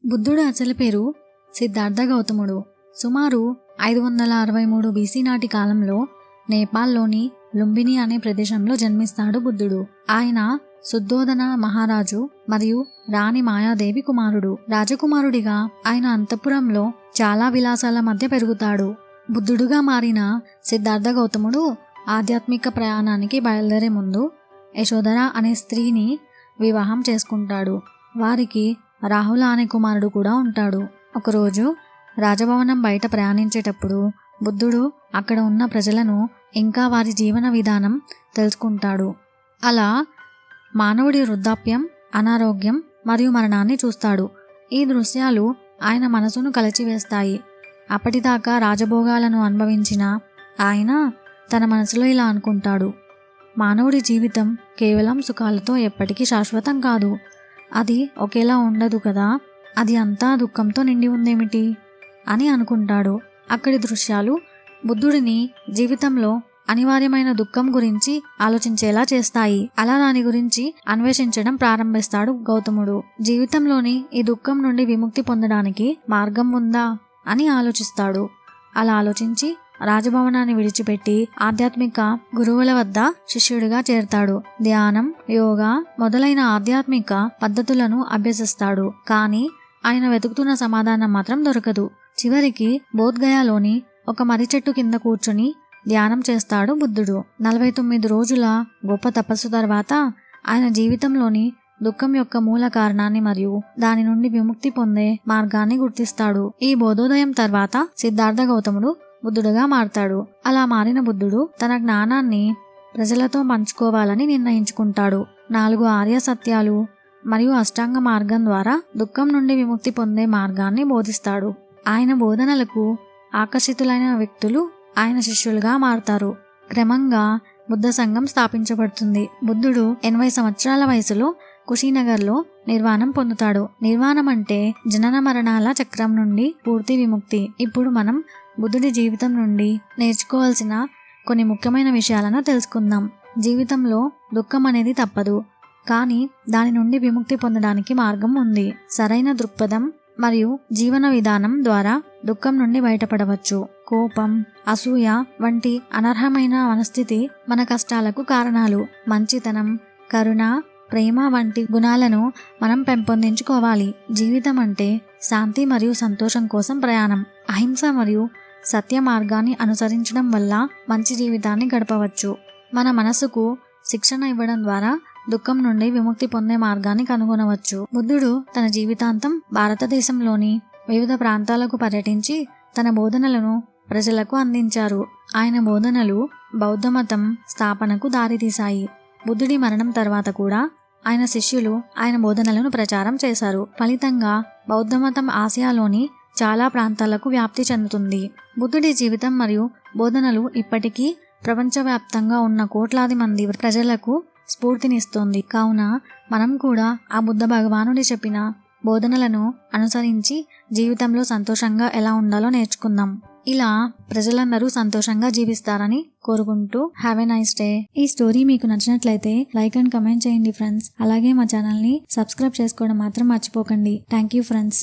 బుద్ధుడు అసలు పేరు సిద్ధార్థ గౌతముడు. సుమారు 563 బీసీ నాటి కాలంలో నేపాల్లోని లుంబిని అనే ప్రదేశంలో జన్మిస్తాడు బుద్ధుడు. ఆయన శుద్ధోదన మహారాజు మరియు రాణి మాయాదేవి కుమారుడు. రాజకుమారుడిగా ఆయన అంతఃపురంలో చాలా విలాసాల మధ్య పెరుగుతాడు. బుద్ధుడుగా మారిన సిద్ధార్థ గౌతముడు ఆధ్యాత్మిక ప్రయాణానికి బయలుదేరే ముందు యశోధర అనే స్త్రీని వివాహం చేసుకుంటాడు. వారికి రాహుల అనే కుమారుడు కూడా ఉంటాడు. ఒకరోజు రాజభవనం బయట ప్రయాణించేటప్పుడు బుద్ధుడు అక్కడ ఉన్న ప్రజలను ఇంకా వారి జీవన విధానం తెలుసుకుంటాడు. అలా మానవుడి వృద్ధాప్యం, అనారోగ్యం మరియు మరణాన్ని చూస్తాడు. ఈ దృశ్యాలు ఆయన మనసును కలచివేస్తాయి. అప్పటిదాకా రాజభోగాలను అనుభవించిన ఆయన తన మనసులో ఇలా అనుకుంటాడు: మానవుడి జీవితం కేవలం సుఖాలతో ఎప్పటికీ శాశ్వతం కాదు. అది ఒకేలా ఉండదు కదా, అది అంతా దుఃఖంతో నిండి ఉందేమిటి అని అనుకుంటాడు. అక్కడి దృశ్యాలు బుద్ధుడిని జీవితంలో అనివార్యమైన దుఃఖం గురించి ఆలోచించేలా చేస్తాయి. అలా దాని గురించి అన్వేషించడం ప్రారంభిస్తాడు గౌతముడు. జీవితంలోని ఈ దుఃఖం నుండి విముక్తి పొందడానికి మార్గం ఉందా అని ఆలోచిస్తాడు. అలా ఆలోచించి రాజభవనాన్ని విడిచిపెట్టి ఆధ్యాత్మిక గురువుల వద్ద శిష్యుడిగా చేరతాడు. ధ్యానం, యోగా మొదలైన ఆధ్యాత్మిక పద్ధతులను అభ్యసిస్తాడు. కానీ ఆయన వెతుకుతున్న సమాధానం మాత్రం దొరకదు. చివరికి బోధ్గయాలోని ఒక మర్రి చెట్టు కింద కూర్చుని ధ్యానం చేస్తాడు బుద్ధుడు. 49 రోజుల గొప్ప తపస్సు తర్వాత ఆయన జీవితంలోని దుఃఖం యొక్క మూల కారణాన్ని మరియు దాని నుండి విముక్తి పొందే మార్గాన్ని గుర్తిస్తాడు. ఈ బోధోదయం తర్వాత సిద్ధార్థ గౌతముడు బుద్ధుడుగా మారతాడు. అలా మారిన బుద్ధుడు తన జ్ఞానాన్ని ప్రజలతో పంచుకోవాలని నిర్ణయించుకుంటాడు. 4 ఆర్య సత్యాలు మరియు అష్టాంగ మార్గం ద్వారా దుఃఖం నుండి విముక్తి పొందే మార్గాన్ని బోధిస్తాడు. ఆయన బోధనలకు ఆకర్షితులైన వ్యక్తులు ఆయన శిష్యులుగా మారతారు. క్రమంగా బుద్ధ సంఘం స్థాపించబడుతుంది. బుద్ధుడు 80 సంవత్సరాల వయసులో కుషీనగర్లో నిర్వాణం పొందుతాడు. నిర్వాణం అంటే జనన మరణాల చక్రం నుండి పూర్తి విముక్తి. ఇప్పుడు మనం బుద్ధుడి జీవితం నుండి నేర్చుకోవాల్సిన కొన్ని ముఖ్యమైన విషయాలను తెలుసుకుందాం. జీవితంలో దుఃఖం అనేది తప్పదు, కానీ దాని నుండి విముక్తి పొందడానికి మార్గం ఉంది. సరైన దృక్పథం మరియు జీవన విధానం ద్వారా దుఃఖం నుండి బయటపడవచ్చు. కోపం, అసూయ వంటి అనర్హమైన మనస్థితి మన కష్టాలకు కారణాలు. మంచితనం, కరుణ, ప్రేమ వంటి గుణాలను మనం పెంపొందించుకోవాలి. జీవితం అంటే శాంతి మరియు సంతోషం కోసం ప్రయాణం. అహింస మరియు సత్య మార్గాన్ని అనుసరించడం వల్ల మంచి జీవితాన్ని గడపవచ్చు. మన మనసుకు శిక్షణ ఇవ్వడం ద్వారా దుఃఖం నుండి విముక్తి పొందే మార్గాన్ని కనుగొనవచ్చు. బుద్ధుడు తన జీవితాంతం భారతదేశంలోని వివిధ ప్రాంతాలకు పర్యటించి తన బోధనలను ప్రజలకు అందించారు. ఆయన బోధనలు బౌద్ధ మతం స్థాపనకు దారితీశాయి. బుద్ధుడి మరణం తర్వాత కూడా ఆయన శిష్యులు ఆయన బోధనలను ప్రచారం చేశారు. ఫలితంగా బౌద్ధ మతం ఆసియాలోని చాలా ప్రాంతాలకు వ్యాప్తి చెందుతుంది. బుద్ధుడి జీవితం మరియు బోధనలు ఇప్పటికీ ప్రపంచవ్యాప్తంగా ఉన్న కోట్లాది మంది ప్రజలకు స్ఫూర్తినిస్తుంది. కావున మనం కూడా ఆ బుద్ధ భగవానుడి చెప్పిన బోధనలను అనుసరించి జీవితంలో సంతోషంగా ఎలా ఉండాలో నేర్చుకుందాం. ఇలా ప్రజలందరూ సంతోషంగా జీవిస్తారని కోరుకుంటూ హ్యావ్ ఎ నైస్ డే. ఈ స్టోరీ మీకు నచ్చినట్లయితే లైక్ అండ్ కమెంట్ చేయండి ఫ్రెండ్స్. అలాగే మా ఛానల్ని సబ్స్క్రైబ్ చేసుకోవడం మాత్రం మర్చిపోకండి. Thank you friends.